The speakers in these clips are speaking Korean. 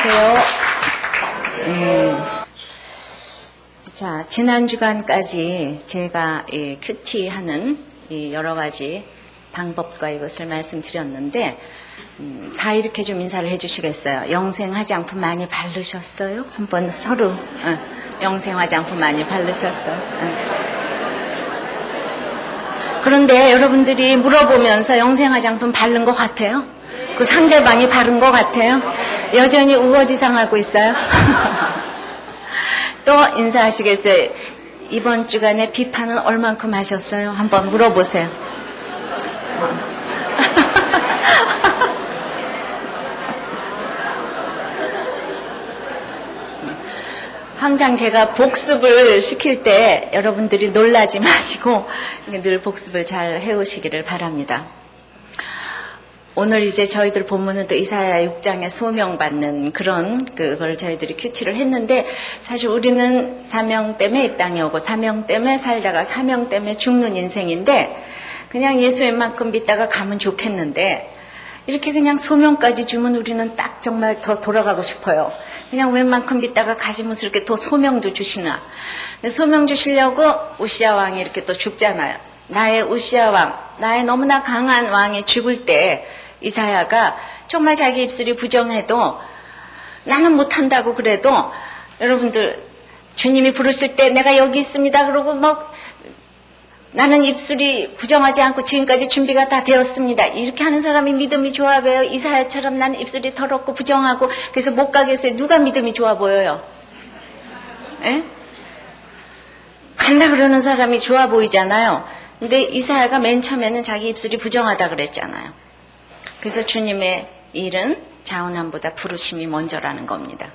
안녕하세요. 자, 지난 주간까지 제가 이 큐티 하는 이 여러 가지 방법과 이것을 말씀드렸는데, 다 이렇게 좀 인사를 해주시겠어요? 영생 화장품 많이 바르셨어요? 한번 서로, 영생 화장품 많이 바르셨어요? 그런데 여러분들이 물어보면서 영생 화장품 바른 것 같아요? 그 상대방이 바른 것 같아요? 여전히 우거지상하고 있어요? 또 인사하시겠어요? 이번 주간에 비판은 얼만큼 하셨어요? 한번 물어보세요. 항상 제가 복습을 시킬 때 여러분들이 놀라지 마시고 늘 복습을 잘 해오시기를 바랍니다. 오늘 이제 저희들 본문은 또 이사야 6장에 소명받는 그걸 저희들이 큐티를 했는데, 사실 우리는 사명 때문에 이 땅에 오고 사명 때문에 살다가 사명 때문에 죽는 인생인데, 그냥 예수 웬만큼 믿다가 가면 좋겠는데, 이렇게 그냥 소명까지 주면 우리는 딱 정말 더 돌아가고 싶어요. 그냥 웬만큼 믿다가 가지 무슨 이렇게 더 소명도 주시나. 소명 주시려고 우시야 왕이 이렇게 또 죽잖아요. 나의 우시야 왕, 나의 너무나 강한 왕이 죽을 때 이사야가 정말 자기 입술이 부정해도, 나는 못한다고 그래도, 여러분들 주님이 부르실 때 내가 여기 있습니다 그러고 나는 입술이 부정하지 않고 지금까지 준비가 다 되었습니다, 이렇게 하는 사람이 믿음이 좋아 보여요? 이사야처럼 나는 입술이 더럽고 부정하고 그래서 못 가겠어요. 누가 믿음이 좋아 보여요? 에? 간다 그러는 사람이 좋아 보이잖아요. 근데 이사야가 맨 처음에는 자기 입술이 부정하다 그랬잖아요. 그래서 주님의 일은 자원함보다 부르심이 먼저라는 겁니다.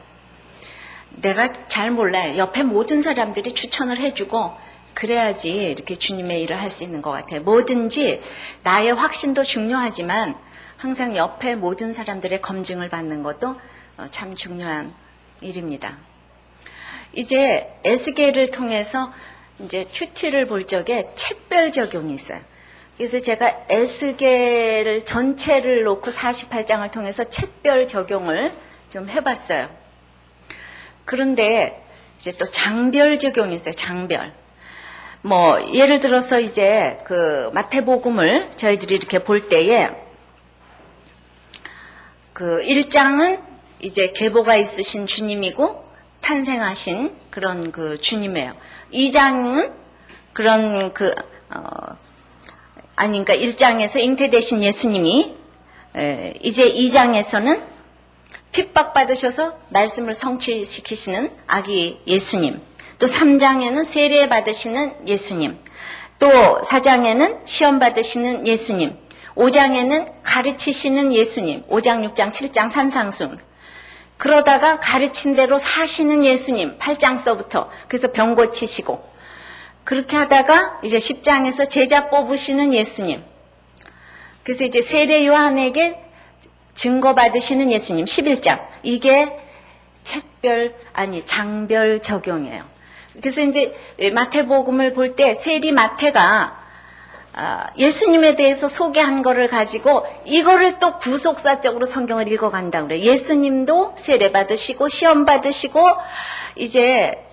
내가 잘 몰라요. 옆에 모든 사람들이 추천을 해주고 그래야지 이렇게 주님의 일을 할 수 있는 것 같아요. 뭐든지 나의 확신도 중요하지만 항상 옆에 모든 사람들의 검증을 받는 것도 참 중요한 일입니다. 이제 에스겔을 통해서 이제 큐티를 볼 적에 책별 적용이 있어요. 그래서 제가 에스겔을 전체를 놓고 48장을 통해서 책별 적용을 좀 해봤어요. 그런데 이제 또 장별 적용이 있어요. 장별. 예를 들어서 이제 그 마태복음을 저희들이 이렇게 볼 때에 그 1장은 이제 계보가 있으신 주님이고 탄생하신 그런 그 주님이에요. 2장은 그런 그러니까 1장에서 잉태되신 예수님이, 이제 2장에서는 핍박받으셔서 말씀을 성취시키시는 아기 예수님, 또 3장에는 세례 받으시는 예수님, 또 4장에는 시험 받으시는 예수님, 5장에는 가르치시는 예수님, 5장, 6장, 7장 산상순, 그러다가 가르친 대로 사시는 예수님, 8장서부터 그래서 병 고치시고, 그렇게 하다가 이제 10장에서 제자 뽑으시는 예수님, 그래서 이제 세례 요한에게 증거 받으시는 예수님, 11장. 이게 장별 적용이에요. 그래서 이제 마태복음을 볼 때 세리 마태가 예수님에 대해서 소개한 거를 가지고 이거를 또 구속사적으로 성경을 읽어간다고 그래요. 예수님도 세례 받으시고 시험 받으시고 이제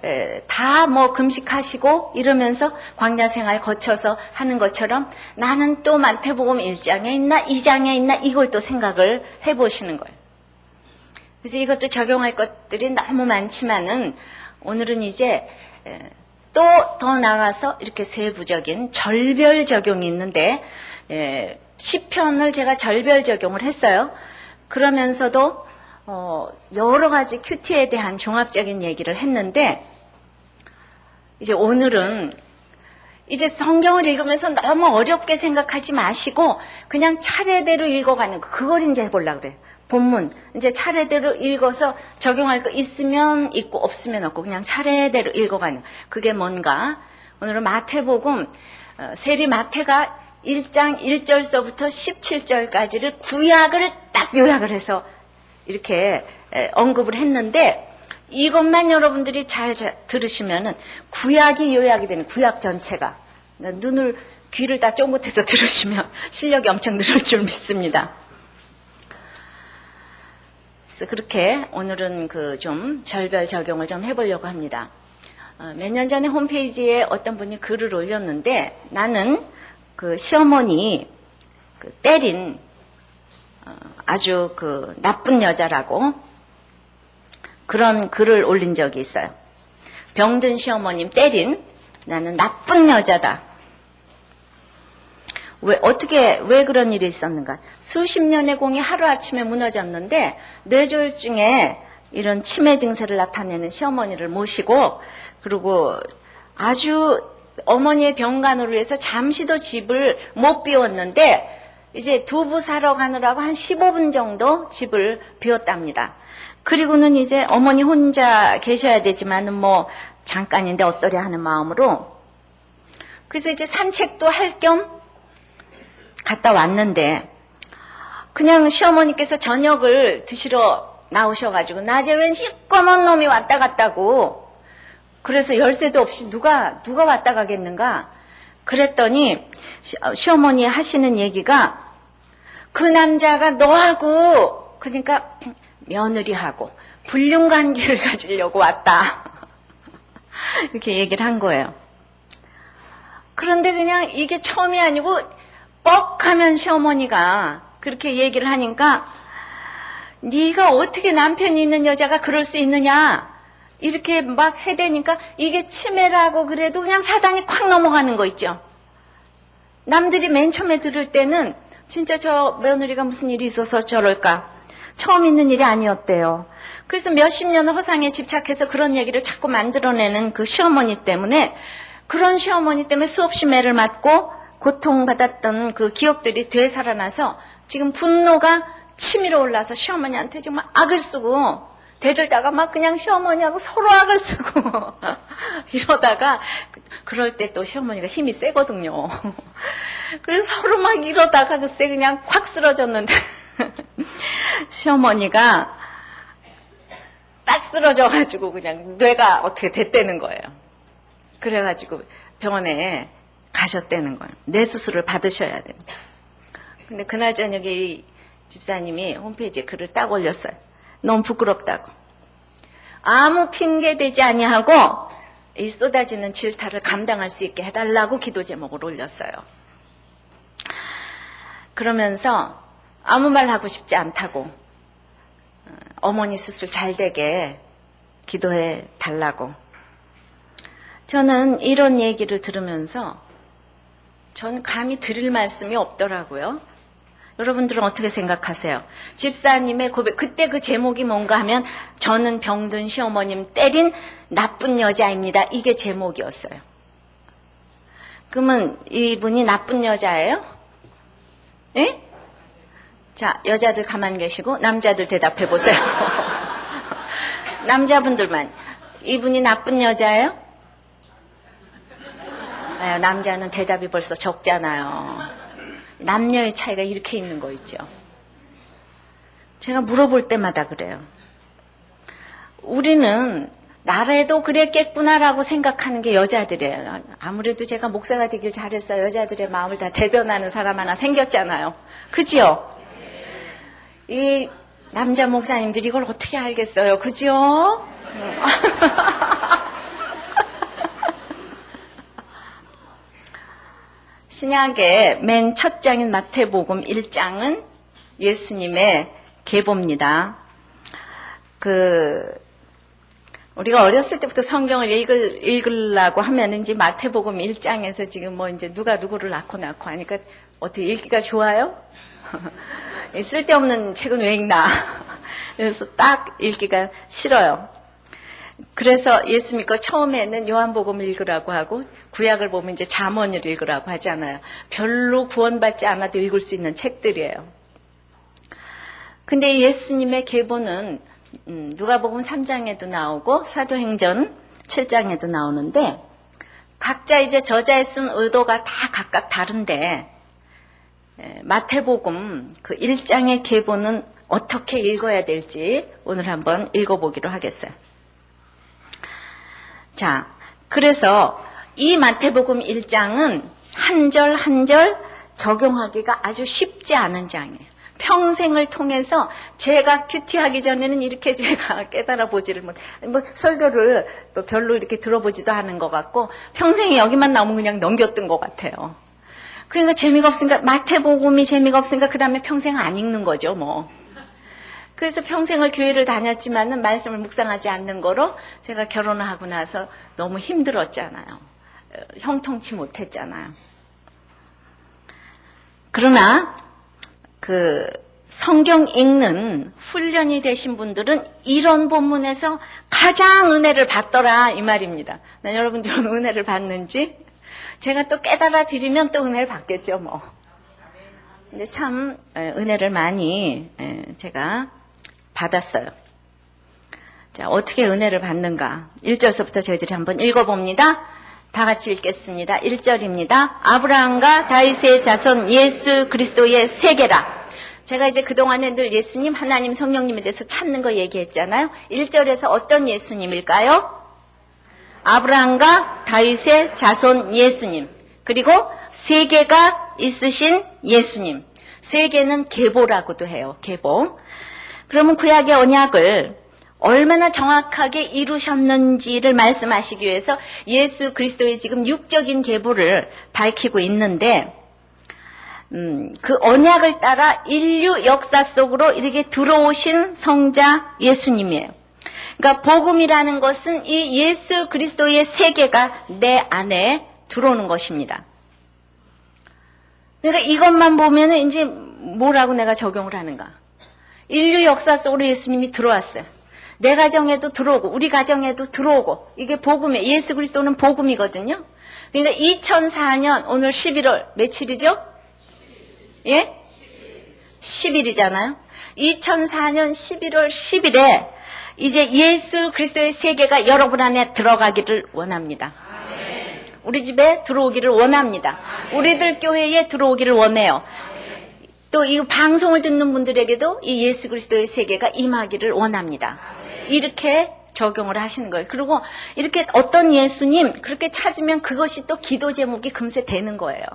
다 금식하시고 이러면서 광야 생활 거쳐서 하는 것처럼 나는 또 마태복음 1장에 있나 2장에 있나 이걸 또 생각을 해보시는 거예요. 그래서 이것도 적용할 것들이 너무 많지만은 오늘은 이제 또 더 나가서 이렇게 세부적인 절별 적용이 있는데, 시편을 제가 절별 적용을 했어요. 그러면서도 여러 가지 큐티에 대한 종합적인 얘기를 했는데, 이제 오늘은 이제 성경을 읽으면서 너무 어렵게 생각하지 마시고 그냥 차례대로 읽어가는 거, 그걸 이제 해보려고 그래요. 본문 이제 차례대로 읽어서 적용할 거 있으면 있고 없으면 없고 그냥 차례대로 읽어가는, 그게 뭔가, 오늘은 마태복음 세리 마태가 1장 1절서부터 17절까지를 구약을 딱 요약을 해서 이렇게 언급을 했는데, 이것만 여러분들이 잘 들으시면은 구약이 요약이 되는, 구약 전체가, 귀를 다 쫑긋해서 들으시면 실력이 엄청 늘을 줄 믿습니다. 그래서 그렇게 오늘은 그 좀 절별 적용을 좀 해보려고 합니다. 몇 년 전에 홈페이지에 어떤 분이 글을 올렸는데 나는 그 시어머니 그 때린 아주 그 나쁜 여자라고 그런 글을 올린 적이 있어요. 병든 시어머님 때린 나는 나쁜 여자다. 왜 그런 일이 있었는가? 수십 년의 공이 하루아침에 무너졌는데 뇌졸중에 이런 치매 증세를 나타내는 시어머니를 모시고 그리고 아주 어머니의 병간호를 위해서 잠시도 집을 못 비웠는데 이제 두부 사러 가느라고 한 15분 정도 집을 비웠답니다. 그리고는 이제 어머니 혼자 계셔야 되지만은 뭐 잠깐인데 어떠랴 하는 마음으로 그래서 이제 산책도 할 겸 갔다 왔는데 그냥 시어머니께서 저녁을 드시러 나오셔가지고 낮에 웬 시꺼먼 놈이 왔다 갔다고 그래서 열쇠도 없이 누가 왔다 가겠는가 그랬더니 시어머니 하시는 얘기가 그 남자가 너하고 그러니까 며느리하고 불륜관계를 가지려고 왔다 이렇게 얘기를 한 거예요. 그런데 그냥 이게 처음이 아니고 뻑하면 시어머니가 그렇게 얘기를 하니까 네가 어떻게 남편이 있는 여자가 그럴 수 있느냐 이렇게 막 해대니까 이게 치매라고 그래도 그냥 사단이 콱 넘어가는 거 있죠. 남들이 맨 처음에 들을 때는 진짜 저 며느리가 무슨 일이 있어서 저럴까 처음 있는 일이 아니었대요. 그래서 몇십 년을 허상에 집착해서 그런 얘기를 자꾸 만들어내는 그 시어머니 때문에 그런 시어머니 때문에 수없이 매를 맞고 고통받았던 그 기억들이 되살아나서 지금 분노가 치밀어 올라서 시어머니한테 정말 악을 쓰고 대들다가 막 그냥 시어머니하고 서로 악을 쓰고 이러다가 그럴 때 또 시어머니가 힘이 세거든요. 그래서 서로 막 이러다가 글쎄 그냥 콱 쓰러졌는데 시어머니가 딱 쓰러져가지고 그냥 뇌가 어떻게 됐다는 거예요. 그래가지고 병원에 가셨다는 거예요. 뇌 수술을 받으셔야 됩니다. 근데 그날 저녁에 이 집사님이 홈페이지에 글을 딱 올렸어요. 너무 부끄럽다고. 아무 핑계 대지 아니하고 이 쏟아지는 질타를 감당할 수 있게 해달라고 기도 제목을 올렸어요. 그러면서 아무 말 하고 싶지 않다고 어머니 수술 잘 되게 기도해 달라고. 저는 이런 얘기를 들으면서 전 감히 드릴 말씀이 없더라고요. 여러분들은 어떻게 생각하세요? 집사님의 고백, 그때 그 제목이 뭔가 하면 저는 병든 시어머님 때린 나쁜 여자입니다. 이게 제목이었어요. 그러면 이분이 나쁜 여자예요? 예? 자, 여자들 가만히 계시고 남자들 대답해 보세요. 남자분들만. 이분이 나쁜 여자예요? 아유, 남자는 대답이 벌써 적잖아요. 남녀의 차이가 이렇게 있는 거 있죠. 제가 물어볼 때마다 그래요. 우리는 나라도 그랬겠구나라고 생각하는 게 여자들이에요. 아무래도 제가 목사가 되길 잘했어요. 여자들의 마음을 다 대변하는 사람 하나 생겼잖아요. 그지요? 이 남자 목사님들이 이걸 어떻게 알겠어요? 그지요? 신약의 맨 첫 장인 마태복음 1장은 예수님의 계보입니다. 우리가 어렸을 때부터 성경을 읽으려고 하면 이제 마태복음 1장에서 지금 뭐 이제 누가 누구를 낳고 하니까 어떻게 읽기가 좋아요? 쓸데없는 책은 왜 읽나? 그래서 딱 읽기가 싫어요. 그래서 예수 믿고 처음에는 요한복음을 읽으라고 하고 구약을 보면 이제 잠언을 읽으라고 하잖아요. 별로 구원받지 않아도 읽을 수 있는 책들이에요. 근데 예수님의 계보는 누가복음 3장에도 나오고 사도행전 7장에도 나오는데 각자 이제 저자에 쓴 의도가 다 각각 다른데 마태복음 그 1장의 계보는 어떻게 읽어야 될지 오늘 한번 읽어보기로 하겠어요. 자, 그래서 이 마태복음 1장은 한 절 한 절 적용하기가 아주 쉽지 않은 장이에요. 평생을 통해서 제가 큐티하기 전에는 이렇게 제가 깨달아 보지를 뭐 설교를 또 별로 이렇게 들어보지도 않은 것 같고 평생에 여기만 나오면 그냥 넘겼던 것 같아요. 그러니까 재미가 없으니까 마태복음이 재미가 없으니까 그 다음에 평생 안 읽는 거죠 뭐. 그래서 평생을 교회를 다녔지만은 말씀을 묵상하지 않는 거로 제가 결혼을 하고 나서 너무 힘들었잖아요. 형통치 못했잖아요. 그러나 그 성경 읽는 훈련이 되신 분들은 이런 본문에서 가장 은혜를 받더라 이 말입니다. 난 여러분들은 은혜를 받는지 제가 또 깨달아 드리면 또 은혜를 받겠죠 뭐. 근데 참 은혜를 많이 제가 받았어요. 자, 어떻게 은혜를 받는가? 1절서부터 저희들이 한번 읽어봅니다. 다 같이 읽겠습니다. 1절입니다. 아브라함과 다윗의 자손 예수 그리스도의 세계라. 제가 이제 그동안에 늘 예수님, 하나님, 성령님에 대해서 찾는 거 얘기했잖아요. 1절에서 어떤 예수님일까요? 아브라함과 다윗의 자손 예수님. 그리고 세계가 있으신 예수님. 세계는 계보라고도 해요. 계보. 그러면 구약의 언약을 얼마나 정확하게 이루셨는지를 말씀하시기 위해서 예수 그리스도의 지금 육적인 계보를 밝히고 있는데 그 언약을 따라 인류 역사 속으로 이렇게 들어오신 성자 예수님이에요. 그러니까 복음이라는 것은 이 예수 그리스도의 세계가 내 안에 들어오는 것입니다. 그러니까 이것만 보면 이제 뭐라고 내가 적용을 하는가. 인류 역사 속으로 예수님이 들어왔어요. 내 가정에도 들어오고 우리 가정에도 들어오고 이게 복음이에요. 예수 그리스도는 복음이거든요. 그러니까 2004년 오늘 11월 며칠이죠? 예? 10일이잖아요. 2004년 11월 10일에 이제 예수 그리스도의 세계가 여러분 안에 들어가기를 원합니다. 우리 집에 들어오기를 원합니다. 우리들 교회에 들어오기를 원해요. 또 이 방송을 듣는 분들에게도 이 예수 그리스도의 세계가 임하기를 원합니다. 이렇게 적용을 하시는 거예요. 그리고 이렇게 어떤 예수님 그렇게 찾으면 그것이 또 기도 제목이 금세 되는 거예요.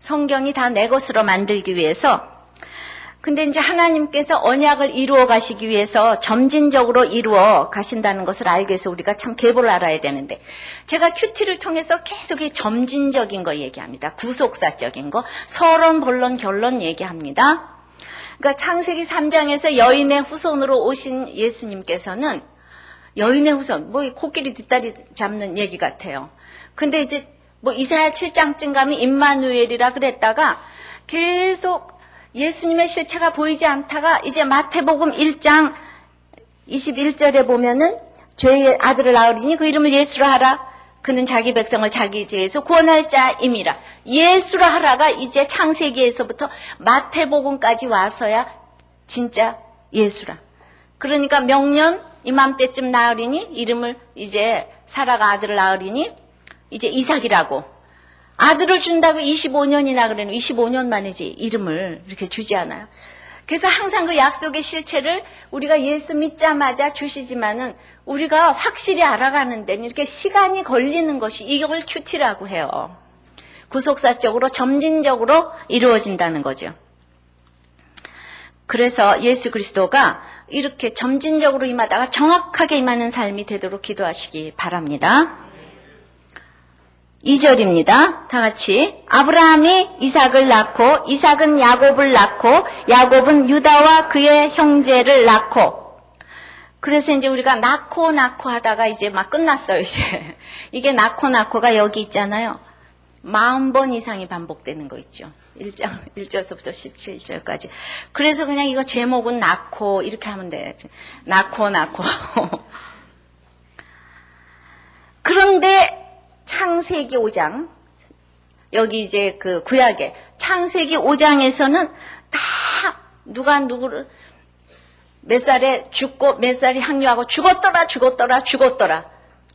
성경이 다 내 것으로 만들기 위해서. 근데 이제 하나님께서 언약을 이루어 가시기 위해서 점진적으로 이루어 가신다는 것을 알기 위해서 우리가 참 계보를 알아야 되는데 제가 큐티를 통해서 계속 이 점진적인 거 얘기합니다. 구속사적인 거, 서론, 본론, 결론 얘기합니다. 그러니까 창세기 3장에서 여인의 후손으로 오신 예수님께서는 여인의 후손, 뭐 코끼리 뒷다리 잡는 얘기 같아요. 근데 이제 뭐 이사야 7장쯤 가면 임마누엘이라 그랬다가 계속 예수님의 실체가 보이지 않다가 이제 마태복음 1장 21절에 보면은 죄의 아들을 낳으리니 그 이름을 예수라 하라. 그는 자기 백성을 자기 죄에서 구원할 자임이라. 예수라 하라가 이제 창세기에서부터 마태복음까지 와서야 진짜 예수라. 그러니까 명년 이맘때쯤 낳으리니 이름을 이제 사라가 아들을 낳으리니 이제 이삭이라고. 아들을 준다고 25년이나 그래는 25년 만이지 이름을 이렇게 주지 않아요. 그래서 항상 그 약속의 실체를 우리가 예수 믿자마자 주시지만은 우리가 확실히 알아가는 데는 이렇게 시간이 걸리는 것이 이걸 큐티라고 해요. 구속사적으로 점진적으로 이루어진다는 거죠. 그래서 예수 그리스도가 이렇게 점진적으로 임하다가 정확하게 임하는 삶이 되도록 기도하시기 바랍니다. 2절입니다. 다 같이. 아브라함이 이삭을 낳고 이삭은 야곱을 낳고 야곱은 유다와 그의 형제를 낳고. 그래서 이제 우리가 낳고 하다가 이제 막 끝났어요. 이제 이게 낳고가 여기 있잖아요. 40번 이상이 반복되는 거 있죠. 1절서부터 17절까지. 그래서 그냥 이거 제목은 낳고 이렇게 하면 돼. 낳고 그런데 창세기 5장, 여기 이제 그 구약에 창세기 5장에서는 다 누가 누구를 몇 살에 죽고 몇 살이 향유하고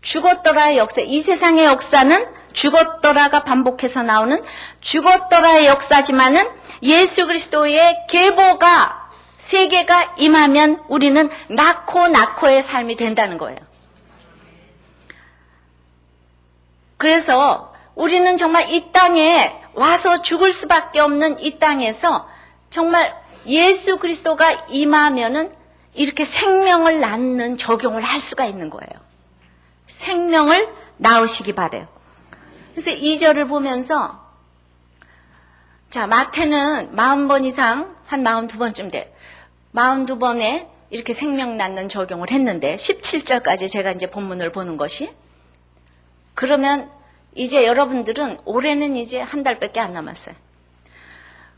죽었더라의 역사. 이 세상의 역사는 죽었더라가 반복해서 나오는 죽었더라의 역사지만은 예수 그리스도의 계보가 세계가 임하면 우리는 낳고의 삶이 된다는 거예요. 그래서 우리는 정말 이 땅에 와서 죽을 수밖에 없는 이 땅에서 정말 예수 그리스도가 임하면은 이렇게 생명을 낳는 적용을 할 수가 있는 거예요. 생명을 낳으시기 바래요. 그래서 2절을 보면서 자, 마태는 40번 이상 한 42번쯤 돼. 42번에 이렇게 생명 낳는 적용을 했는데 17절까지 제가 이제 본문을 보는 것이 그러면 이제 여러분들은 올해는 이제 한 달밖에 안 남았어요.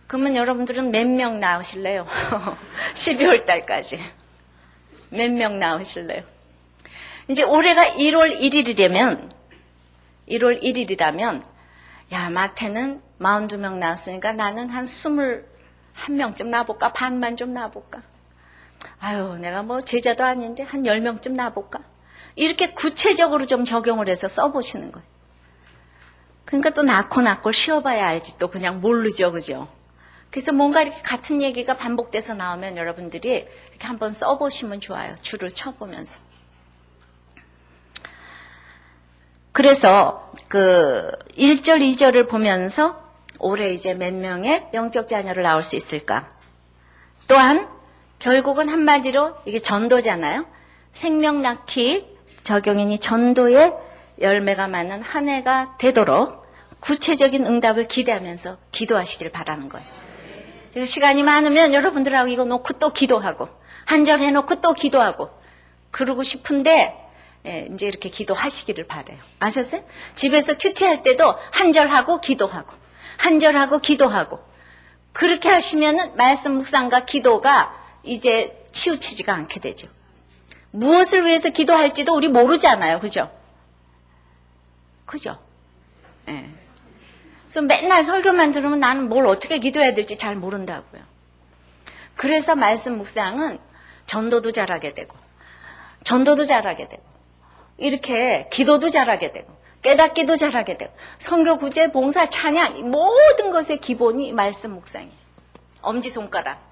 그러면 여러분들은 몇 명 낳으실래요? 12월 달까지. 몇 명 낳으실래요? 이제 올해가 1월 1일이라면 야, 마태는 42명 낳았으니까 나는 한 21명쯤 낳아볼까? 반만 좀 낳아볼까? 아유, 내가 뭐 제자도 아닌데 한 10명쯤 낳아볼까? 이렇게 구체적으로 좀 적용을 해서 써보시는 거예요. 그러니까 또 낳고 쉬어봐야 알지 또 그냥 모르죠, 그죠? 그래서 뭔가 이렇게 같은 얘기가 반복돼서 나오면 여러분들이 이렇게 한번 써보시면 좋아요. 줄을 쳐보면서. 그래서 그 1절, 2절을 보면서 올해 이제 몇 명의 영적 자녀를 낳을 수 있을까? 또한 결국은 한마디로 이게 전도잖아요. 생명 낳기 적용이니 전도의 열매가 많은 한 해가 되도록 구체적인 응답을 기대하면서 기도하시길 바라는 거예요. 그래서 시간이 많으면 여러분들하고 이거 놓고 또 기도하고 한 절 해놓고 또 기도하고 그러고 싶은데 이제 이렇게 기도하시기를 바라요. 아셨어요? 집에서 큐티할 때도 한 절 하고 기도하고 한 절 하고 기도하고 그렇게 하시면은 말씀 묵상과 기도가 이제 치우치지가 않게 되죠. 무엇을 위해서 기도할지도 우리 모르잖아요. 그죠? 그죠? 예. 그래서 맨날 설교만 들으면 나는 뭘 어떻게 기도해야 될지 잘 모른다고요. 그래서 말씀 묵상은 전도도 잘하게 되고 전도도 잘하게 되고 이렇게 기도도 잘하게 되고 깨닫기도 잘하게 되고 선교 구제 봉사 찬양 모든 것의 기본이 말씀 묵상이에요. 엄지손가락.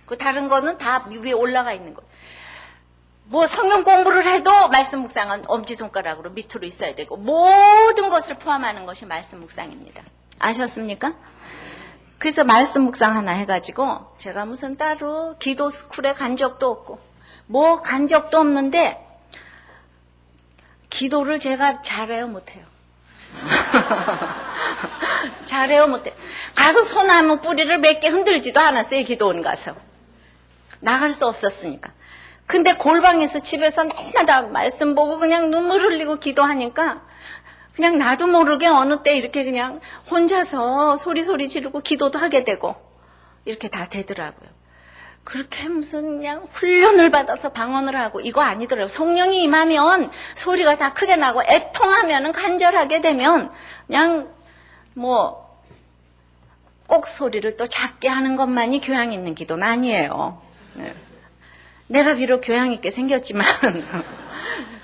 그 다른 거는 다 위에 올라가 있는 거예요. 뭐 성경 공부를 해도 말씀 묵상은 엄지손가락으로 밑으로 있어야 되고 모든 것을 포함하는 것이 말씀 묵상입니다. 아셨습니까? 그래서 말씀 묵상 하나 해가지고 제가 무슨 따로 기도 스쿨에 간 적도 없고 뭐 간 적도 없는데 기도를 제가 잘해요 못해요? 잘해요 못해요? 가서 소나무 뿌리를 몇 개 흔들지도 않았어요. 기도원 가서. 나갈 수 없었으니까. 근데 골방에서 집에서 날마다 말씀 보고 그냥 눈물 흘리고 기도하니까 그냥 나도 모르게 어느 때 이렇게 그냥 혼자서 소리 지르고 기도도 하게 되고 이렇게 다 되더라고요. 그렇게 무슨 그냥 훈련을 받아서 방언을 하고 이거 아니더라고요. 성령이 임하면 소리가 다 크게 나고 애통하면 간절하게 되면 그냥 뭐 꼭 소리를 또 작게 하는 것만이 교양 있는 기도는 아니에요. 네. 내가 비록 교양 있게 생겼지만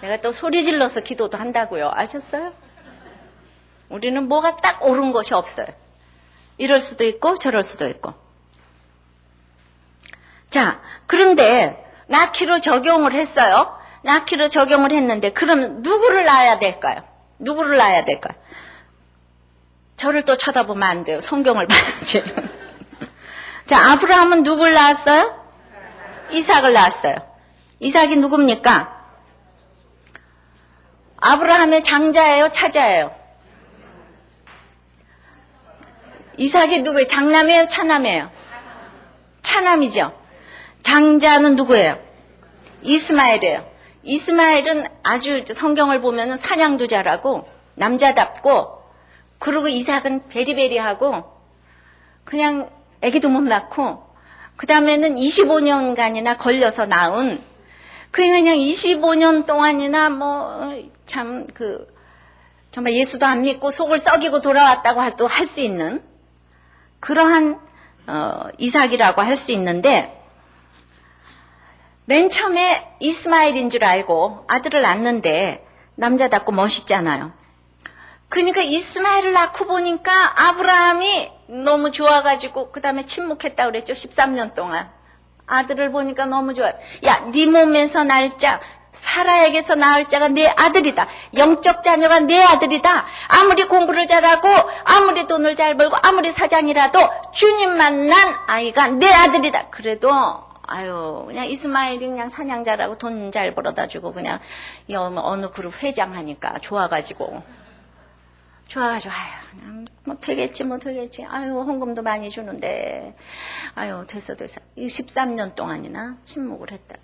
내가 또 소리 질러서 기도도 한다고요. 아셨어요? 우리는 뭐가 딱 옳은 것이 없어요. 이럴 수도 있고 저럴 수도 있고. 자, 그런데 낳기로 적용을 했어요. 낳기로 적용을 했는데 그럼 누구를 낳아야 될까요? 누구를 낳아야 될까요? 저를 또 쳐다보면 안 돼요. 성경을 봐야지. 자, 아브라함은 누굴 낳았어요? 이삭을 낳았어요. 이삭이 누굽니까? 아브라함의 장자예요? 차자예요? 이삭이 누구예요? 장남이에요? 차남이에요? 차남이죠. 장자는 누구예요? 이스마엘이에요. 이스마엘은 아주 성경을 보면 사냥도 잘하고 남자답고 그리고 이삭은 베리베리하고 그냥 아기도 못 낳고 그 다음에는 25년간이나 걸려서 낳은 그냥 25년 동안이나 참 정말 예수도 안 믿고 속을 썩이고 돌아왔다고 해도 할 수 있는 그러한 이삭이라고 할 수 있는데 맨 처음에 이스마엘인 줄 알고 아들을 낳는데 남자답고 멋있잖아요. 그러니까 이스마엘을 낳고 보니까 아브라함이 너무 좋아가지고 그 다음에 침묵했다고 그랬죠. 13년 동안. 아들을 보니까 너무 좋았어. 야, 네 몸에서 날짜 사라에게서 낳을 자가 내 아들이다. 영적 자녀가 내 아들이다. 아무리 공부를 잘하고 아무리 돈을 잘 벌고 아무리 사장이라도 주님 만난 아이가 내 아들이다. 그래도 그냥 이스마엘이 그냥 사냥 잘하고 돈 잘 벌어다 주고 그냥 어느 그룹 회장하니까 좋아가지고 그냥 뭐 되겠지 헌금도 많이 주는데 됐어 13년 동안이나 침묵을 했다고.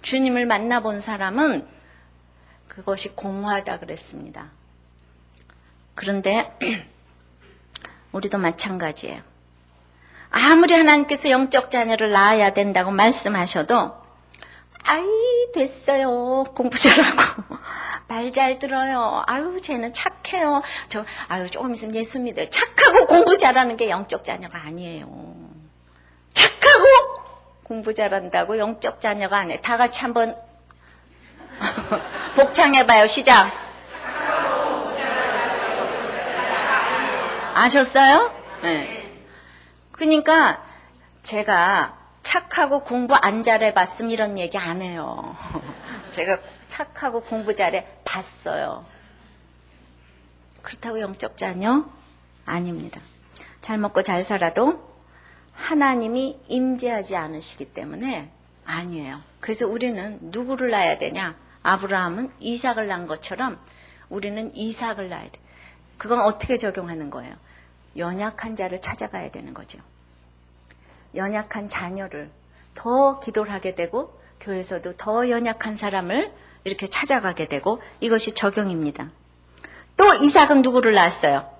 주님을 만나본 사람은 그것이 공허하다 그랬습니다. 그런데 우리도 마찬가지예요. 아무리 하나님께서 영적 자녀를 낳아야 된다고 말씀하셔도 됐어요. 공부 잘하고 말 잘 들어요. 쟤는 착해요. 조금 있으면 예수 믿어요. 착하고 공부 잘하는 게 영적 자녀가 아니에요. 착하고 공부 잘한다고 영적 자녀가 아니에요. 다 같이 한번 복창해봐요. 시작. 아셨어요? 네. 그러니까 제가 착하고 공부 안 잘해봤음 이런 얘기 안 해요. 제가 착하고 공부 잘해 봤어요. 그렇다고 영적 자녀? 아닙니다. 잘 먹고 잘 살아도 하나님이 임재하지 않으시기 때문에 아니에요. 그래서 우리는 누구를 낳아야 되냐? 아브라함은 이삭을 낳은 것처럼 우리는 이삭을 낳아야 돼. 그건 어떻게 적용하는 거예요? 연약한 자를 찾아가야 되는 거죠. 연약한 자녀를 더 기도를 하게 되고 교회에서도 더 연약한 사람을 이렇게 찾아가게 되고 이것이 적용입니다. 또 이삭은 누구를 낳았어요?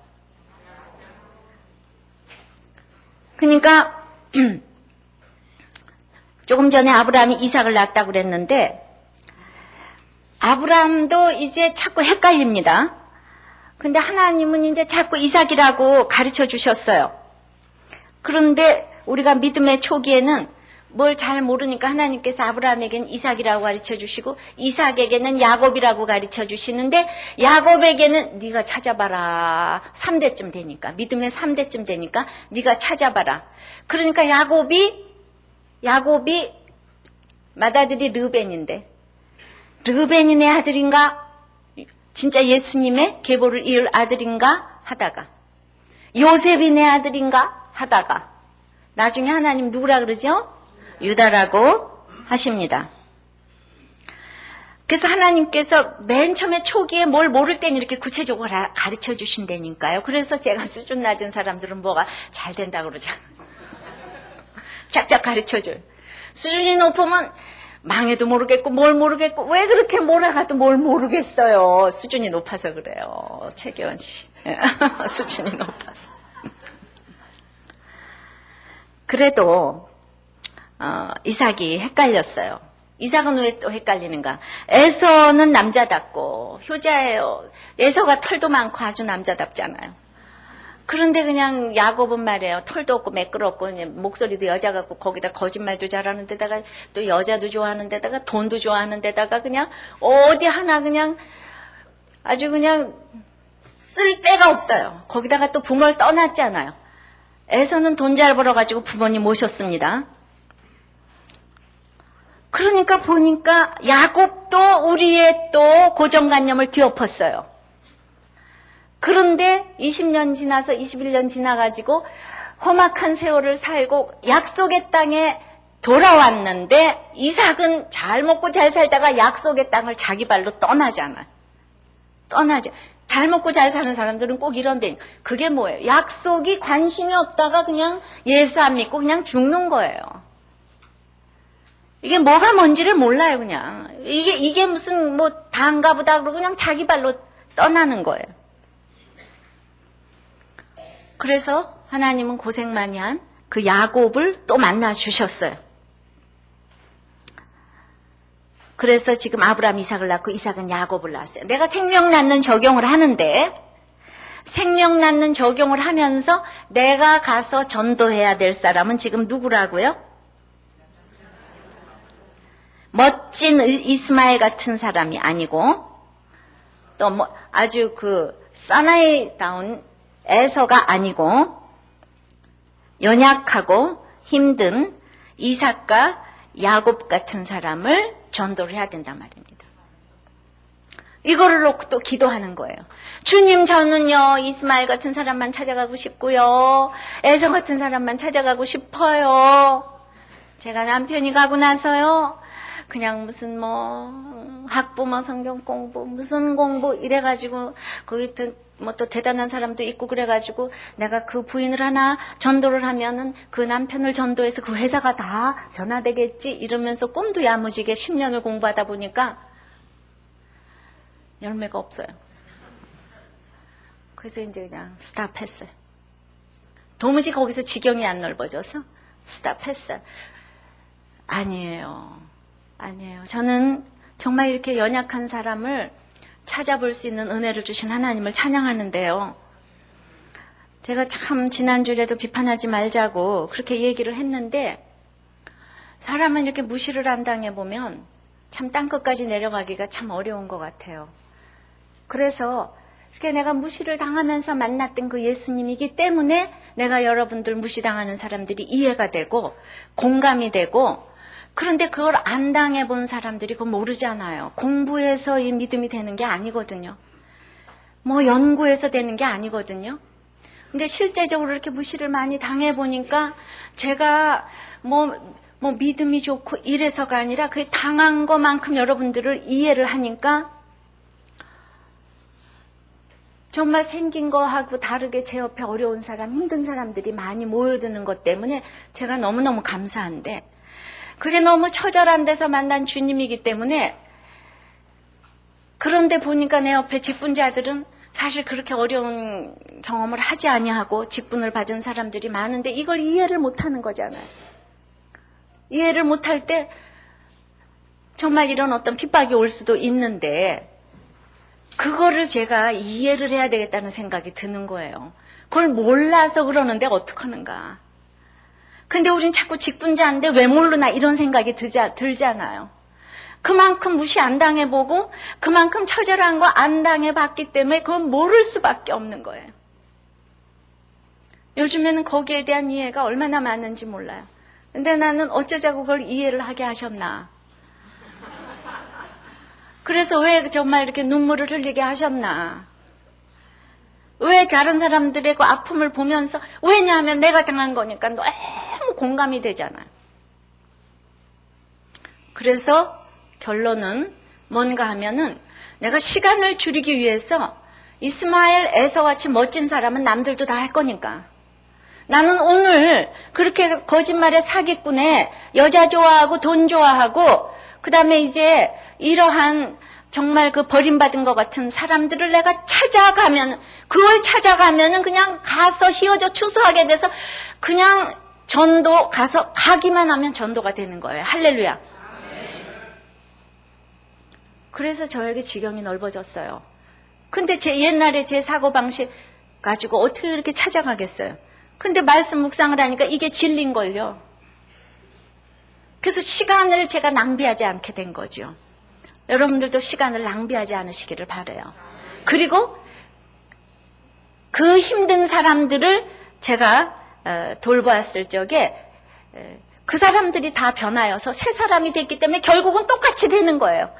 그러니까 조금 전에 아브라함이 이삭을 낳았다고 그랬는데 아브라함도 이제 자꾸 헷갈립니다. 근데 하나님은 이제 자꾸 이삭이라고 가르쳐 주셨어요. 그런데 우리가 믿음의 초기에는 뭘 잘 모르니까 하나님께서 아브라함에게는 이삭이라고 가르쳐 주시고 이삭에게는 야곱이라고 가르쳐 주시는데 야곱에게는 네가 찾아봐라. 3대쯤 되니까 믿음의 3대쯤 되니까 네가 찾아봐라. 그러니까 야곱이 맏아들이 르벤인데 르벤이 내 아들인가? 진짜 예수님의 계보를 이을 아들인가? 하다가 요셉이 내 아들인가? 하다가 나중에 하나님 누구라 그러죠? 유다라고 하십니다. 그래서 하나님께서 맨 처음에 초기에 뭘 모를 땐 이렇게 구체적으로 가르쳐 주신다니까요. 그래서 제가 수준 낮은 사람들은 뭐가 잘 된다고 그러잖아요. 쫙쫙 가르쳐줘요. 수준이 높으면 망해도 모르겠고 뭘 모르겠고 왜 그렇게 몰아가도 뭘 모르겠어요. 수준이 높아서 그래요. 최기원 씨. 수준이 높아서. 그래도 이삭이 헷갈렸어요. 이삭은 왜 또 헷갈리는가? 에서는 남자답고 효자예요. 에서가 털도 많고 아주 남자답잖아요. 그런데 그냥 야곱은 말이에요. 털도 없고 매끄럽고 목소리도 여자 같고 거기다 거짓말도 잘하는 데다가 또 여자도 좋아하는 데다가 돈도 좋아하는 데다가 그냥 어디 하나 그냥 아주 그냥 쓸 데가 없어요. 거기다가 또 부모를 떠났잖아요. 에서는 돈 잘 벌어가지고 부모님 모셨습니다. 그러니까 보니까 야곱도 우리의 또 고정관념을 뒤엎었어요. 그런데 20년 지나서 21년 지나가지고 험악한 세월을 살고 약속의 땅에 돌아왔는데 이삭은 잘 먹고 잘 살다가 약속의 땅을 자기 발로 떠나잖아. 떠나죠. 잘 먹고 잘 사는 사람들은 꼭 이런데 그게 뭐예요? 약속이 관심이 없다가 그냥 예수 안 믿고 그냥 죽는 거예요. 이게 뭐가 뭔지를 몰라요, 그냥. 이게 무슨 다인가 보다 그러고 그냥 자기 발로 떠나는 거예요. 그래서 하나님은 고생 많이 한 그 야곱을 또 만나 주셨어요. 그래서 지금 아브라함 이삭을 낳고 이삭은 야곱을 낳았어요. 내가 생명 낳는 적용을 하는데 생명 낳는 적용을 하면서 내가 가서 전도해야 될 사람은 지금 누구라고요? 멋진 이스마엘 같은 사람이 아니고 또 아주 사나이다운 에서가 아니고 연약하고 힘든 이삭과 야곱 같은 사람을 전도를 해야 된단 말입니다. 이거를 놓고 또 기도하는 거예요. 주님, 저는요 이스마엘 같은 사람만 찾아가고 싶고요, 에서 같은 사람만 찾아가고 싶어요. 제가 남편이 가고 나서요 그냥 무슨 학부모 성경 공부 무슨 공부 이래가지고 거기 뭐 또 대단한 사람도 있고 그래가지고 내가 그 부인을 하나 전도를 하면은 그 남편을 전도해서 그 회사가 다 변화되겠지 이러면서 꿈도 야무지게 10년을 공부하다 보니까 열매가 없어요. 그래서 이제 그냥 스탑했어요. 도무지 거기서 지경이 안 넓어져서 스탑했어요. 아니에요. 저는 정말 이렇게 연약한 사람을 찾아볼 수 있는 은혜를 주신 하나님을 찬양하는데요. 제가 참 지난주에도 비판하지 말자고 그렇게 얘기를 했는데, 사람은 이렇게 무시를 안 당해보면 참 땅끝까지 내려가기가 참 어려운 것 같아요. 그래서 이렇게 내가 무시를 당하면서 만났던 그 예수님이기 때문에 내가 여러분들 무시당하는 사람들이 이해가 되고 공감이 되고, 그런데 그걸 안 당해본 사람들이 그걸 모르잖아요. 공부해서 이 믿음이 되는 게 아니거든요. 뭐 연구해서 되는 게 아니거든요. 근데 실제적으로 이렇게 무시를 많이 당해보니까 제가 뭐 믿음이 좋고 이래서가 아니라 그 당한 것만큼 여러분들을 이해를 하니까 정말 생긴 거하고 다르게 제 옆에 어려운 사람, 힘든 사람들이 많이 모여드는 것 때문에 제가 너무너무 감사한데, 그게 너무 처절한 데서 만난 주님이기 때문에, 그런데 보니까 내 옆에 직분자들은 사실 그렇게 어려운 경험을 하지 아니하고 직분을 받은 사람들이 많은데 이걸 이해를 못하는 거잖아요. 이해를 못할 때 정말 이런 어떤 핍박이 올 수도 있는데, 그거를 제가 이해를 해야 되겠다는 생각이 드는 거예요. 그걸 몰라서 그러는데 어떡하는가. 근데 우린 자꾸 직분자인데 왜 모르나 이런 생각이 들잖아요. 그만큼 무시 안 당해보고 그만큼 처절한 거 안 당해봤기 때문에 그건 모를 수밖에 없는 거예요. 요즘에는 거기에 대한 이해가 얼마나 많은지 몰라요. 근데 나는 어쩌자고 그걸 이해를 하게 하셨나. 그래서 왜 정말 이렇게 눈물을 흘리게 하셨나. 왜 다른 사람들의 그 아픔을 보면서, 왜냐하면 내가 당한 거니까 너무 공감이 되잖아요. 그래서 결론은 뭔가 하면은, 내가 시간을 줄이기 위해서 이스마엘 에서같이 멋진 사람은 남들도 다 할 거니까, 나는 오늘 그렇게 거짓말의 사기꾼에 여자 좋아하고 돈 좋아하고 그 다음에 이제 이러한 정말 그 버림받은 것 같은 사람들을 내가 그걸 찾아가면은 그냥 가서 휘어져 추수하게 돼서 그냥 전도 가기만 하면 전도가 되는 거예요. 할렐루야. 그래서 저에게 지경이 넓어졌어요. 근데 옛날에 제 사고방식 가지고 어떻게 이렇게 찾아가겠어요? 근데 말씀 묵상을 하니까 이게 진리인걸요. 그래서 시간을 제가 낭비하지 않게 된 거죠. 여러분들도 시간을 낭비하지 않으시기를 바라요. 그리고 그 힘든 사람들을 제가 돌보았을 적에 그 사람들이 다 변하여서 새 사람이 됐기 때문에 결국은 똑같이 되는 거예요.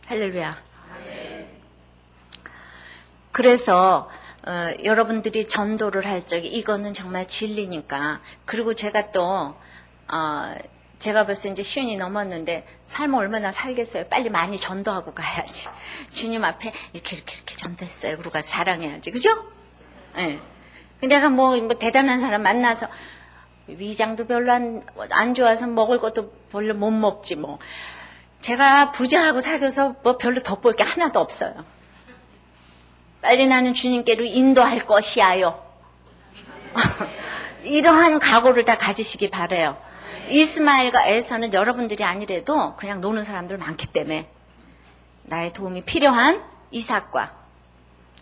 할렐루야. 그래서 여러분들이 전도를 할 적에 이거는 정말 진리니까. 그리고 제가 또 제가 벌써 이제 50이 넘었는데 삶을 얼마나 살겠어요. 빨리 많이 전도하고 가야지. 주님 앞에 이렇게 전도했어요. 그러고 가서 자랑해야지. 그죠? 예. 네. 내가 뭐 대단한 사람 만나서 위장도 별로 안 좋아서 먹을 것도 별로 못 먹지 뭐. 제가 부자하고 사귀어서 뭐 별로 덧볼 게 하나도 없어요. 빨리 나는 주님께로 인도할 것이야요. 이러한 각오를 다 가지시기 바라요. 이스마엘과 에서는 여러분들이 아니래도 그냥 노는 사람들 많기 때문에 나의 도움이 필요한 이삭과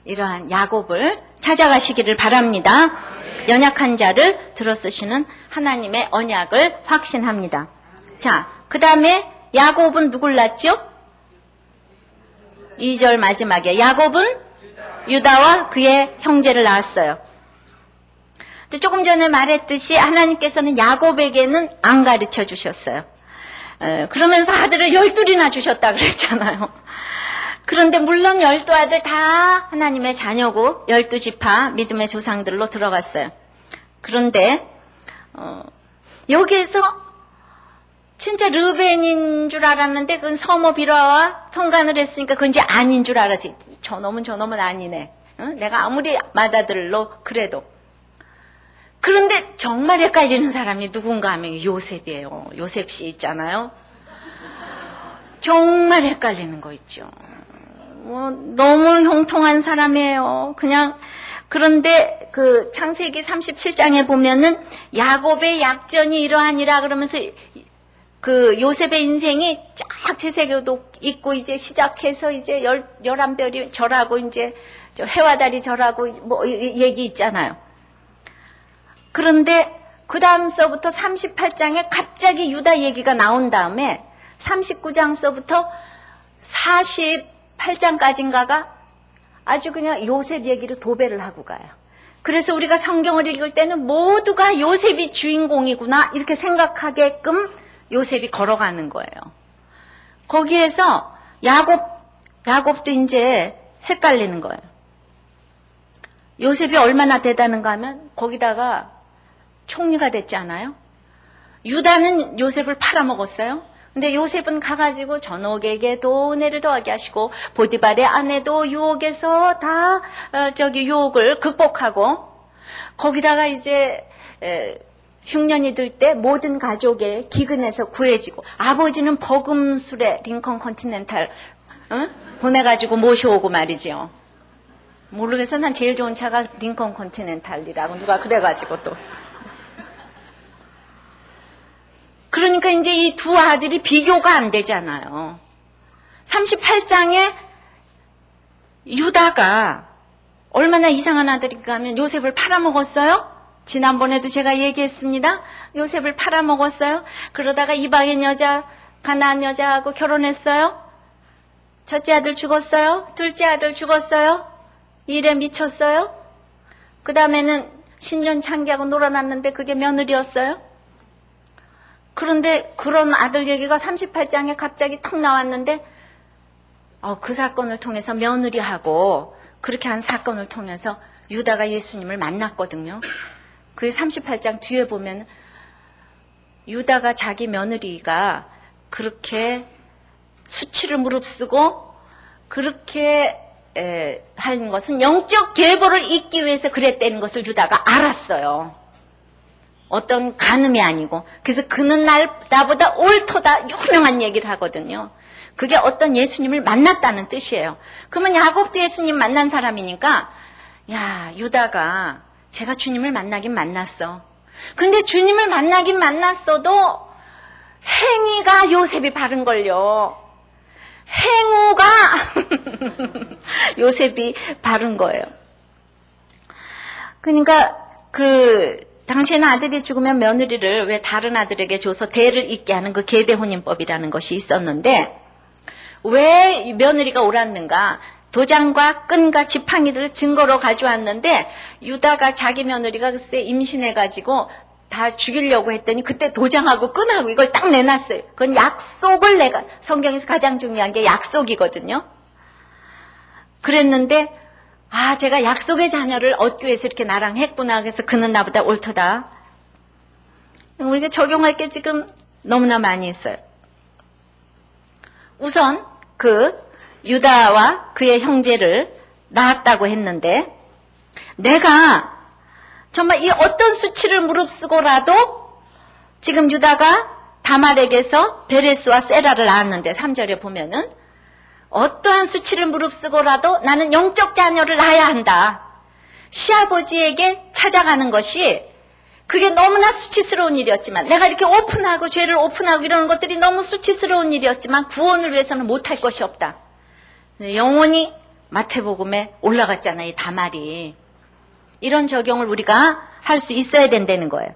이러한 야곱을 찾아가시기를 바랍니다. 연약한 자를 들어쓰시는 하나님의 언약을 확신합니다. 자, 그 다음에 야곱은 누굴 낳았죠? 2절 마지막에 야곱은 유다와 그의 형제를 낳았어요. 조금 전에 말했듯이 하나님께서는 야곱에게는 안 가르쳐 주셨어요. 그러면서 아들을 12이나 주셨다 그랬잖아요. 그런데 물론 12아들 다 하나님의 자녀고 12지파 믿음의 조상들로 들어갔어요. 그런데 여기에서 진짜 르벤인 줄 알았는데 그건 서모 비라와 통간을 했으니까 그건 이제 아닌 줄 알았어요. 저놈은 아니네. 내가 아무리 맏아들로 그래도. 그런데 정말 헷갈리는 사람이 누군가 하면 요셉이에요. 요셉 씨 있잖아요. 정말 헷갈리는 거 있죠. 너무 형통한 사람이에요. 그냥. 그런데 그 창세기 37장에 보면은 야곱의 약전이 이러하니라 그러면서 그 요셉의 인생이 쫙 제세교도 있고 이제 시작해서 이제 11별이 절하고 이제 해와 달이 절하고 뭐 얘기 있잖아요. 그런데 그 다음서부터 38장에 갑자기 유다 얘기가 나온 다음에 39장서부터 48장까지인가가 아주 그냥 요셉 얘기로 도배를 하고 가요. 그래서 우리가 성경을 읽을 때는 모두가 요셉이 주인공이구나 이렇게 생각하게끔 요셉이 걸어가는 거예요. 거기에서 야곱도 이제 헷갈리는 거예요. 요셉이 얼마나 대단한가 하면 거기다가 총리가 됐지 않아요? 유다는 요셉을 팔아먹었어요. 근데 요셉은 가가지고 전옥에게도 은혜를 더하게 하시고 보디발의 아내도 유혹에서 다 유혹을 극복하고 거기다가 이제 흉년이 들 때 모든 가족의 기근에서 구해지고 아버지는 버금술에 링컨 컨티넨탈 보내가지고 모셔오고 말이지요. 모르겠어. 난 제일 좋은 차가 링컨 컨티넨탈이라고 누가 그래가지고 또. 그러니까 이제 이 두 아들이 비교가 안 되잖아요. 38장에 유다가 얼마나 이상한 아들인가 하면 요셉을 팔아먹었어요. 지난번에도 제가 얘기했습니다. 요셉을 팔아먹었어요. 그러다가 이방인 여자, 가나안 여자하고 결혼했어요. 첫째 아들 죽었어요. 둘째 아들 죽었어요. 일에 미쳤어요. 그 다음에는 신년 창기하고 놀아놨는데 그게 며느리였어요. 그런데 그런 아들 얘기가 38장에 갑자기 탁 나왔는데 그 사건을 통해서 며느리하고 그렇게 한 사건을 통해서 유다가 예수님을 만났거든요. 그 38장 뒤에 보면 유다가 자기 며느리가 그렇게 수치를 무릅쓰고 그렇게 하는 것은 영적 계보를 잇기 위해서 그랬다는 것을 유다가 알았어요. 어떤 간음이 아니고. 그래서 그는 나보다 옳도다 유명한 얘기를 하거든요. 그게 어떤 예수님을 만났다는 뜻이에요. 그러면 야곱도 예수님 만난 사람이니까 유다가 제가 주님을 만나긴 만났어. 근데 주님을 만나긴 만났어도 행위가 요셉이 바른걸요. 행우가 요셉이 바른 거예요. 그러니까 당시에는 아들이 죽으면 며느리를 왜 다른 아들에게 줘서 대를 잇게 하는 그 계대혼인법이라는 것이 있었는데 왜 며느리가 옳았는가? 도장과 끈과 지팡이를 증거로 가져왔는데 유다가 자기 며느리가 글쎄 임신해가지고 다 죽이려고 했더니 그때 도장하고 끈하고 이걸 딱 내놨어요. 그건 약속을 성경에서 가장 중요한 게 약속이거든요. 그랬는데 제가 약속의 자녀를 얻기 위해서 이렇게 나랑 했구나. 그래서 그는 나보다 옳도다. 우리가 적용할 게 지금 너무나 많이 있어요. 우선 유다와 그의 형제를 낳았다고 했는데 내가 정말 이 어떤 수치를 무릅쓰고라도 지금 유다가 다말에게서 베레스와 세라를 낳았는데 3절에 보면은 어떠한 수치를 무릅쓰고라도 나는 영적 자녀를 낳아야 한다. 시아버지에게 찾아가는 것이 그게 너무나 수치스러운 일이었지만 내가 이렇게 오픈하고 죄를 오픈하고 이러는 것들이 너무 수치스러운 일이었지만 구원을 위해서는 못할 것이 없다. 영원히 마태복음에 올라갔잖아요. 이 다말이. 이런 적용을 우리가 할 수 있어야 된다는 거예요.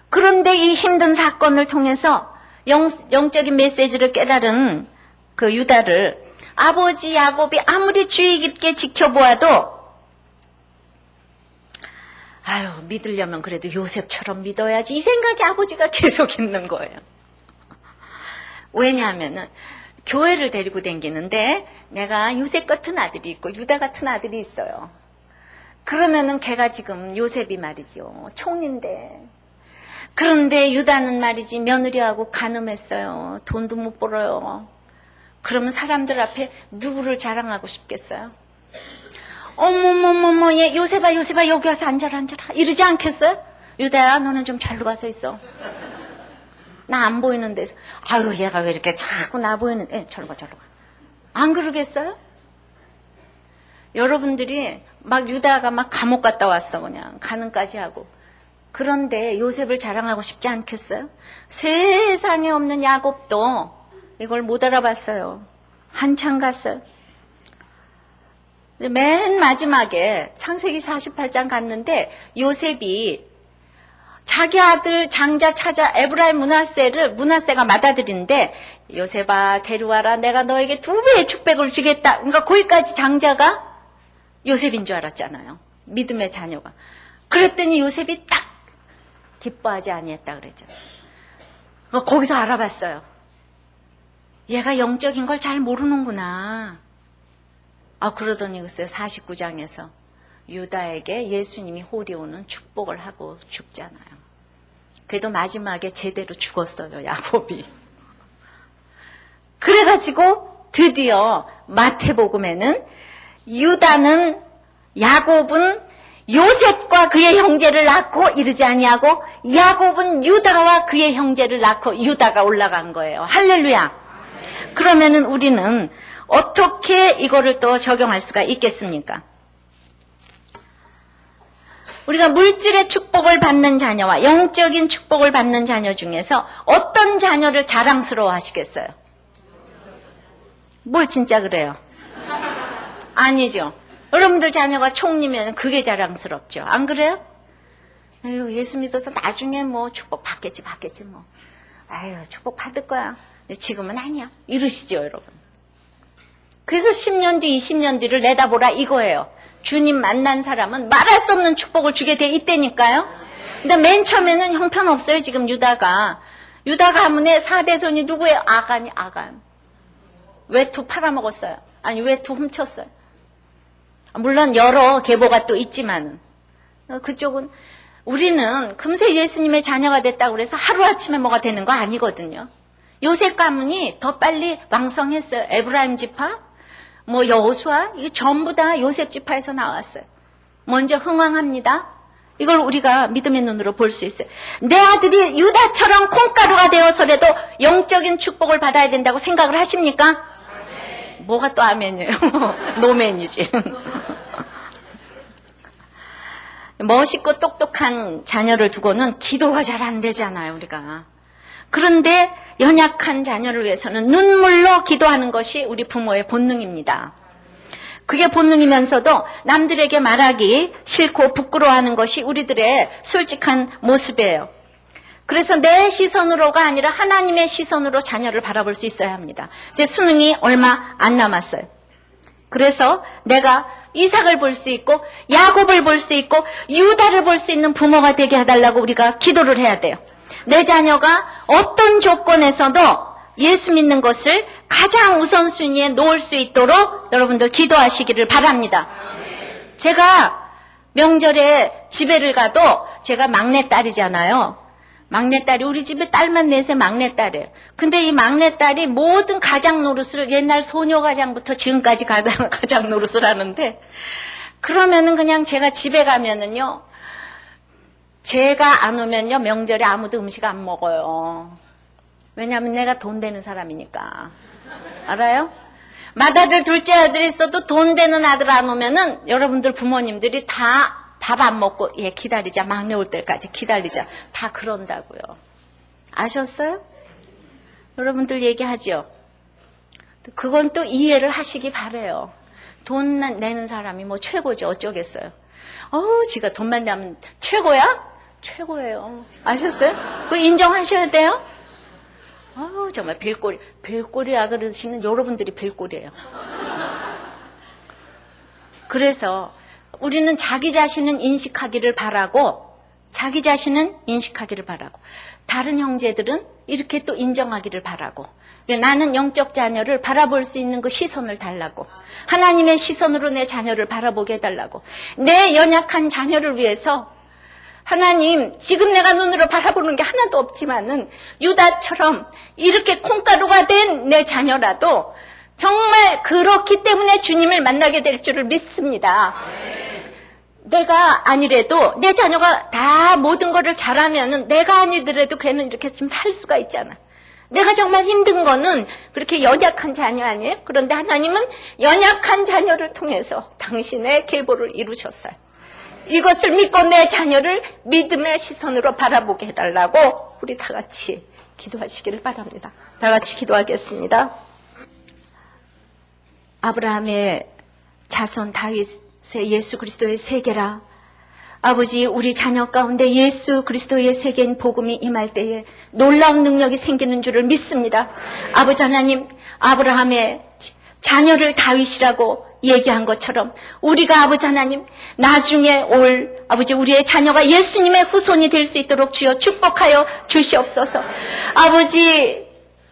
그런데 이 힘든 사건을 통해서 영적인 메시지를 깨달은 그 유다를 아버지 야곱이 아무리 주의 깊게 지켜보아도 믿으려면 그래도 요셉처럼 믿어야지 이 생각이 아버지가 계속 있는 거예요. 왜냐하면은 교회를 데리고 다니는데 내가 요셉 같은 아들이 있고 유다 같은 아들이 있어요. 그러면은 걔가 지금 요셉이 말이죠. 총리인데. 그런데 유다는 말이지 며느리하고 간음했어요. 돈도 못 벌어요. 그러면 사람들 앞에 누구를 자랑하고 싶겠어요? 어머머머머, 얘 요셉아 여기 와서 앉아라 이러지 않겠어요? 유다야 너는 좀 잘로 가서 있어. 나 안 보이는 데서 아유 얘가 왜 이렇게 자꾸 나 보이는 절로 가. 안 그러겠어요? 여러분들이 막 유다가 막 감옥 갔다 왔어. 그냥 간음까지 하고. 그런데 요셉을 자랑하고 싶지 않겠어요? 세상에 없는 야곱도 이걸 못 알아봤어요. 한참 갔어요. 맨 마지막에 창세기 48장 갔는데 요셉이 자기 아들 장자 찾아 에브라임 문하세가 맏아들인데 요셉아 데려와라 내가 너에게 2배의 축복을 주겠다. 그러니까 거기까지 장자가 요셉인 줄 알았잖아요. 믿음의 자녀가. 그랬더니 요셉이 딱 기뻐하지 아니했다 그랬잖아요. 거기서 알아봤어요. 얘가 영적인 걸 잘 모르는구나. 그러더니 글쎄요 49장에서 유다에게 예수님이 호리오는 축복을 하고 죽잖아요. 그래도 마지막에 제대로 죽었어요 야곱이. 그래가지고 드디어 마태복음에는 야곱은 요셉과 그의 형제를 낳고 이르지 아니하고 야곱은 유다와 그의 형제를 낳고 유다가 올라간 거예요. 할렐루야. 그러면은 우리는 어떻게 이거를 또 적용할 수가 있겠습니까? 우리가 물질의 축복을 받는 자녀와 영적인 축복을 받는 자녀 중에서 어떤 자녀를 자랑스러워 하시겠어요? 뭘 진짜 그래요? 아니죠. 여러분들 자녀가 총리면 그게 자랑스럽죠. 안 그래요? 아유, 예수 믿어서 나중에 뭐 축복 받겠지 뭐. 아유, 축복 받을 거야. 지금은 아니야. 이러시죠, 여러분. 그래서 10년 뒤, 20년 뒤를 내다보라 이거예요. 주님 만난 사람은 말할 수 없는 축복을 주게 돼 있다니까요. 근데 맨 처음에는 형편없어요. 지금 유다가 하문에 4대손이 누구예요? 아간. 외투 팔아먹었어요. 아니 외투 훔쳤어요. 물론 여러 계보가 또 있지만 그쪽은 우리는 금세 예수님의 자녀가 됐다고 해서 하루아침에 뭐가 되는 거 아니거든요. 요셉 가문이 더 빨리 왕성했어요. 에브라임 지파, 여호수아, 이게 전부 다 요셉 지파에서 나왔어요. 먼저 흥왕합니다. 이걸 우리가 믿음의 눈으로 볼 수 있어요. 내 아들이 유다처럼 콩가루가 되어서라도 영적인 축복을 받아야 된다고 생각을 하십니까? 아멘. 뭐가 또 아멘이에요? 노멘이지. 멋있고 똑똑한 자녀를 두고는 기도가 잘 안 되잖아요, 우리가. 그런데 연약한 자녀를 위해서는 눈물로 기도하는 것이 우리 부모의 본능입니다. 그게 본능이면서도 남들에게 말하기 싫고 부끄러워하는 것이 우리들의 솔직한 모습이에요. 그래서 내 시선으로가 아니라 하나님의 시선으로 자녀를 바라볼 수 있어야 합니다. 이제 수능이 얼마 안 남았어요. 그래서 내가 이삭을 볼 수 있고 야곱을 볼 수 있고 유다를 볼 수 있는 부모가 되게 해달라고 우리가 기도를 해야 돼요. 내 자녀가 어떤 조건에서도 예수 믿는 것을 가장 우선순위에 놓을 수 있도록 여러분들 기도하시기를 바랍니다. 제가 명절에 집에를 가도 제가 막내딸이잖아요. 막내딸이 우리 집에 딸만 넷의 막내딸이에요. 근데 이 막내딸이 모든 가장 노릇을 옛날 소녀가장부터 지금까지 가장 노릇을 하는데 그러면은 그냥 제가 집에 가면은요. 제가 안 오면요. 명절에 아무도 음식 안 먹어요. 왜냐하면 내가 돈 되는 사람이니까. 알아요? 맏아들 둘째 아들 있어도 돈 되는 아들 안 오면은 여러분들 부모님들이 다 밥 안 먹고 얘 기다리자. 막내 올 때까지 기다리자. 다 그런다고요. 아셨어요? 여러분들 얘기하죠? 그건 또 이해를 하시기 바래요. 돈 내는 사람이 뭐 최고죠. 어쩌겠어요. 지가 돈만 내면 최고야? 최고예요. 아셨어요? 그거 인정하셔야 돼요? 정말 별꼴이야 그러시는 여러분들이 별꼴이에요. 그래서 우리는 자기 자신은 인식하기를 바라고 자기 자신은 인식하기를 바라고 다른 형제들은 이렇게 또 인정하기를 바라고 나는 영적 자녀를 바라볼 수 있는 그 시선을 달라고 하나님의 시선으로 내 자녀를 바라보게 해달라고 내 연약한 자녀를 위해서 하나님 지금 내가 눈으로 바라보는 게 하나도 없지만은 유다처럼 이렇게 콩가루가 된 내 자녀라도 정말 그렇기 때문에 주님을 만나게 될 줄을 믿습니다. 내가 아니래도 내 자녀가 다 모든 거를 잘하면은 내가 아니더라도 걔는 이렇게 좀 살 수가 있잖아. 내가 정말 힘든 거는 그렇게 연약한 자녀 아니에요? 그런데 하나님은 연약한 자녀를 통해서 당신의 계보를 이루셨어요. 이것을 믿고 내 자녀를 믿음의 시선으로 바라보게 해달라고 우리 다 같이 기도하시기를 바랍니다. 다 같이 기도하겠습니다. 아브라함의 자손 다윗의 예수 그리스도의 세계라. 아버지, 우리 자녀 가운데 예수 그리스도의 세계인 복음이 임할 때에 놀라운 능력이 생기는 줄을 믿습니다. 아버지 하나님, 아브라함의 자녀를 다윗이라고 얘기한 것처럼 우리가 아버지 하나님 나중에 올 아버지 우리의 자녀가 예수님의 후손이 될 수 있도록 주여 축복하여 주시옵소서. 아버지,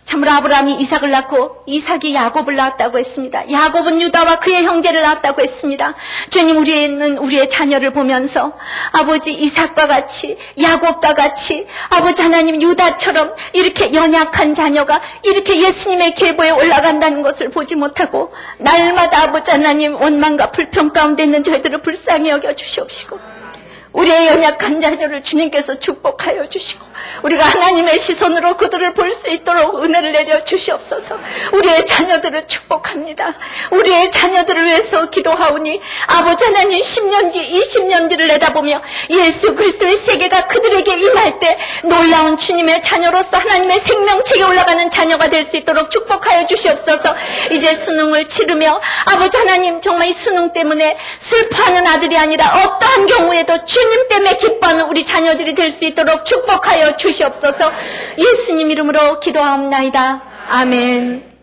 참으로 아브라함이 이삭을 낳고 이삭이 야곱을 낳았다고 했습니다. 야곱은 유다와 그의 형제를 낳았다고 했습니다. 주님, 우리는 우리의 자녀를 보면서 아버지 이삭과 같이 야곱과 같이 아버지 하나님 유다처럼 이렇게 연약한 자녀가 이렇게 예수님의 계보에 올라간다는 것을 보지 못하고 날마다 아버지 하나님 원망과 불평 가운데 있는 저희들을 불쌍히 여겨 주시옵시고 우리의 연약한 자녀를 주님께서 축복하여 주시고 우리가 하나님의 시선으로 그들을 볼 수 있도록 은혜를 내려 주시옵소서. 우리의 자녀들을 축복합니다. 우리의 자녀들을 위해서 기도하오니 아버지 하나님 10년 뒤 20년 뒤를 내다보며 예수 그리스도의 세계가 그들에게 임할 때 놀라운 주님의 자녀로서 하나님의 생명책에 올라가는 자녀가 될 수 있도록 축복하여 주시옵소서. 이제 수능을 치르며 아버지 하나님 정말 이 수능 때문에 슬퍼하는 아들이 아니라 어떠한 경우에도 주님 때문에 기뻐하는 우리 자녀들이 될 수 있도록 축복하여 주시옵소서. 예수님 이름으로 기도하옵나이다. 아멘.